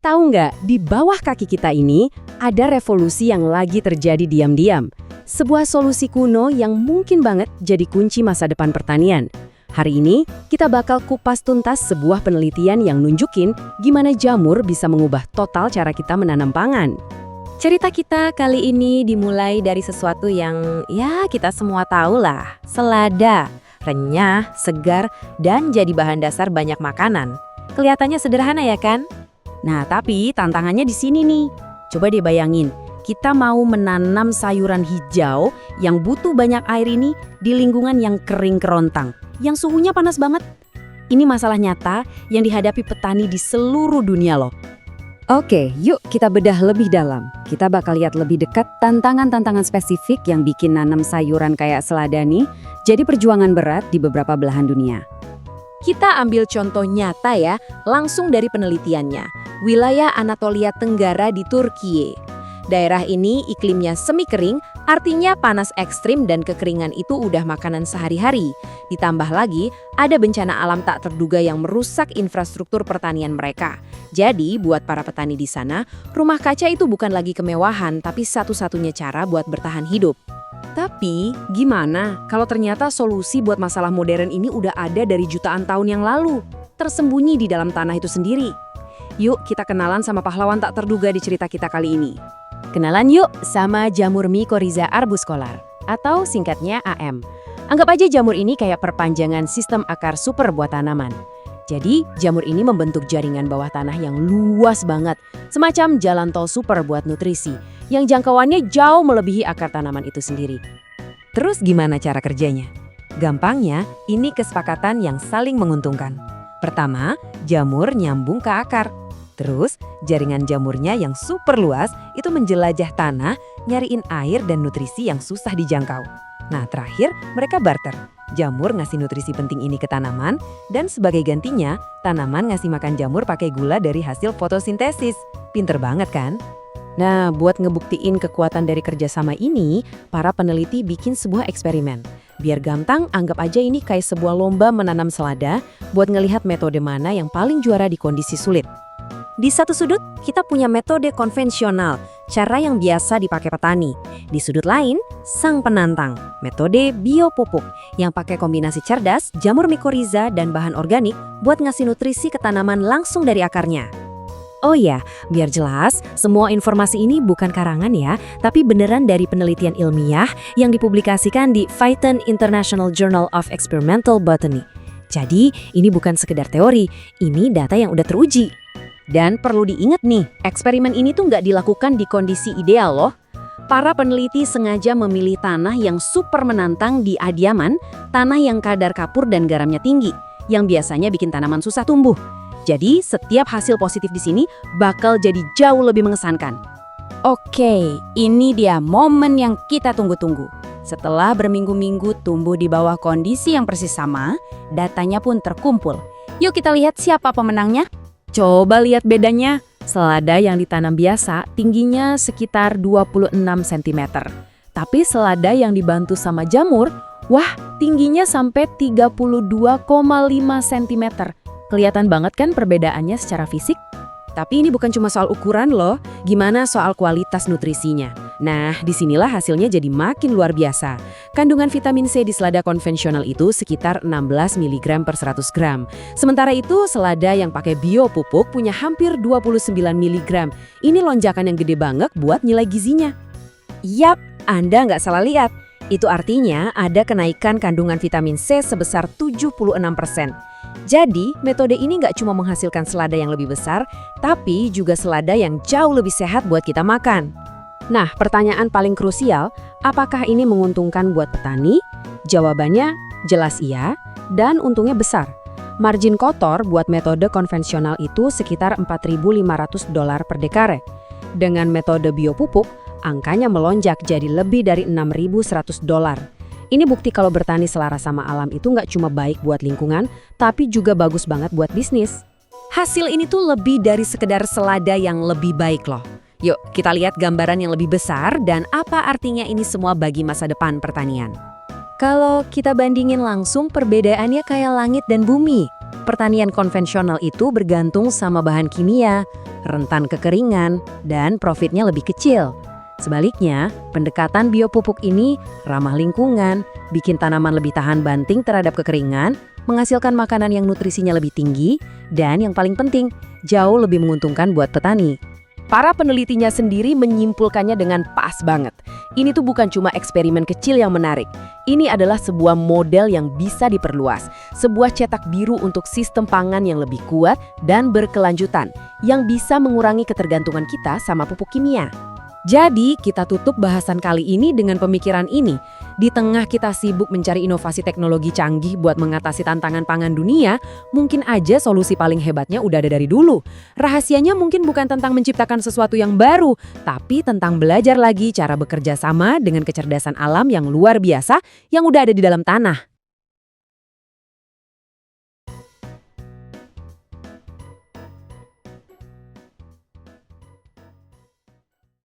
Tahu nggak, di bawah kaki kita ini ada revolusi yang lagi terjadi diam-diam. Sebuah solusi kuno yang mungkin banget jadi kunci masa depan pertanian. Hari ini, kita bakal kupas tuntas sebuah penelitian yang nunjukin gimana jamur bisa mengubah total cara kita menanam pangan. Cerita kita kali ini dimulai dari sesuatu yang ya kita semua tahu lah. Selada, renyah, segar, dan jadi bahan dasar banyak makanan. Kelihatannya sederhana ya kan? Nah, tapi tantangannya di sini nih. Coba deh bayangin, kita mau menanam sayuran hijau yang butuh banyak air ini di lingkungan yang kering kerontang, yang suhunya panas banget. Ini masalah nyata yang dihadapi petani di seluruh dunia loh. Oke, yuk kita bedah lebih dalam. Kita bakal lihat lebih dekat tantangan-tantangan spesifik yang bikin nanam sayuran kayak selada nih jadi perjuangan berat di beberapa belahan dunia. Kita ambil contoh nyata ya, langsung dari penelitiannya. Wilayah Anatolia Tenggara di Turkiye. Daerah ini iklimnya semi kering, artinya panas ekstrim dan kekeringan itu udah makanan sehari-hari. Ditambah lagi, ada bencana alam tak terduga yang merusak infrastruktur pertanian mereka. Jadi, buat para petani di sana, rumah kaca itu bukan lagi kemewahan, tapi satu-satunya cara buat bertahan hidup. Tapi, gimana kalau ternyata solusi buat masalah modern ini udah ada dari jutaan tahun yang lalu, tersembunyi di dalam tanah itu sendiri? Yuk, kita kenalan sama pahlawan tak terduga di cerita kita kali ini. Kenalan yuk sama jamur Mycorrhiza arbuscular, atau singkatnya AM. Anggap aja jamur ini kayak perpanjangan sistem akar super buat tanaman. Jadi, jamur ini membentuk jaringan bawah tanah yang luas banget, semacam jalan tol super buat nutrisi, yang jangkauannya jauh melebihi akar tanaman itu sendiri. Terus gimana cara kerjanya? Gampangnya, ini kesepakatan yang saling menguntungkan. Pertama, jamur nyambung ke akar. Terus, jaringan jamurnya yang super luas itu menjelajah tanah, nyariin air dan nutrisi yang susah dijangkau. Nah, terakhir mereka barter. Jamur ngasih nutrisi penting ini ke tanaman, dan sebagai gantinya, tanaman ngasih makan jamur pakai gula dari hasil fotosintesis. Pinter banget kan? Nah, buat ngebuktiin kekuatan dari kerjasama ini, para peneliti bikin sebuah eksperimen. Biar gampang, anggap aja ini kayak sebuah lomba menanam selada buat ngelihat metode mana yang paling juara di kondisi sulit. Di satu sudut, kita punya metode konvensional, cara yang biasa dipakai petani. Di sudut lain, sang penantang, metode biopupuk, yang pakai kombinasi cerdas, jamur mycorrhiza, dan bahan organik buat ngasih nutrisi ke tanaman langsung dari akarnya. Oh ya, biar jelas, semua informasi ini bukan karangan ya, tapi beneran dari penelitian ilmiah yang dipublikasikan di Phyton International Journal of Experimental Botany. Jadi, ini bukan sekedar teori, ini data yang udah teruji. Dan perlu diingat nih, eksperimen ini tuh nggak dilakukan di kondisi ideal loh. Para peneliti sengaja memilih tanah yang super menantang di Adiaman, tanah yang kadar kapur dan garamnya tinggi, yang biasanya bikin tanaman susah tumbuh. Jadi, setiap hasil positif di sini bakal jadi jauh lebih mengesankan. Oke, ini dia momen yang kita tunggu-tunggu. Setelah berminggu-minggu tumbuh di bawah kondisi yang persis sama, datanya pun terkumpul. Yuk kita lihat siapa pemenangnya. Coba lihat bedanya. Selada yang ditanam biasa tingginya sekitar 26 cm. Tapi selada yang dibantu sama jamur, wah tingginya sampai 32,5 cm. Kelihatan banget kan perbedaannya secara fisik? Tapi ini bukan cuma soal ukuran loh, gimana soal kualitas nutrisinya. Nah, disinilah hasilnya jadi makin luar biasa. Kandungan vitamin C di selada konvensional itu sekitar 16 mg per 100 gram. Sementara itu, selada yang pakai biopupuk punya hampir 29 mg. Ini lonjakan yang gede banget buat nilai gizinya. Yap, Anda nggak salah lihat. Itu artinya ada kenaikan kandungan vitamin C sebesar 76%. Jadi, metode ini nggak cuma menghasilkan selada yang lebih besar, tapi juga selada yang jauh lebih sehat buat kita makan. Nah, pertanyaan paling krusial, apakah ini menguntungkan buat petani? Jawabannya jelas iya, dan untungnya besar. Margin kotor buat metode konvensional itu sekitar $4.500 per dekare. Dengan metode biopupuk, angkanya melonjak jadi lebih dari $6.100. Ini bukti kalau bertani selaras sama alam itu nggak cuma baik buat lingkungan, tapi juga bagus banget buat bisnis. Hasil ini tuh lebih dari sekedar selada yang lebih baik loh. Yuk, kita lihat gambaran yang lebih besar dan apa artinya ini semua bagi masa depan pertanian. Kalau kita bandingin langsung, perbedaannya kayak langit dan bumi. Pertanian konvensional itu bergantung sama bahan kimia, rentan kekeringan, dan profitnya lebih kecil. Sebaliknya, pendekatan biopupuk ini ramah lingkungan, bikin tanaman lebih tahan banting terhadap kekeringan, menghasilkan makanan yang nutrisinya lebih tinggi, dan yang paling penting, jauh lebih menguntungkan buat petani. Para penelitinya sendiri menyimpulkannya dengan pas banget. Ini tuh bukan cuma eksperimen kecil yang menarik. Ini adalah sebuah model yang bisa diperluas. Sebuah cetak biru untuk sistem pangan yang lebih kuat dan berkelanjutan, yang bisa mengurangi ketergantungan kita sama pupuk kimia. Jadi, kita tutup bahasan kali ini dengan pemikiran ini. Di tengah kita sibuk mencari inovasi teknologi canggih buat mengatasi tantangan pangan dunia, mungkin aja solusi paling hebatnya udah ada dari dulu. Rahasianya mungkin bukan tentang menciptakan sesuatu yang baru, tapi tentang belajar lagi cara bekerja sama dengan kecerdasan alam yang luar biasa yang udah ada di dalam tanah.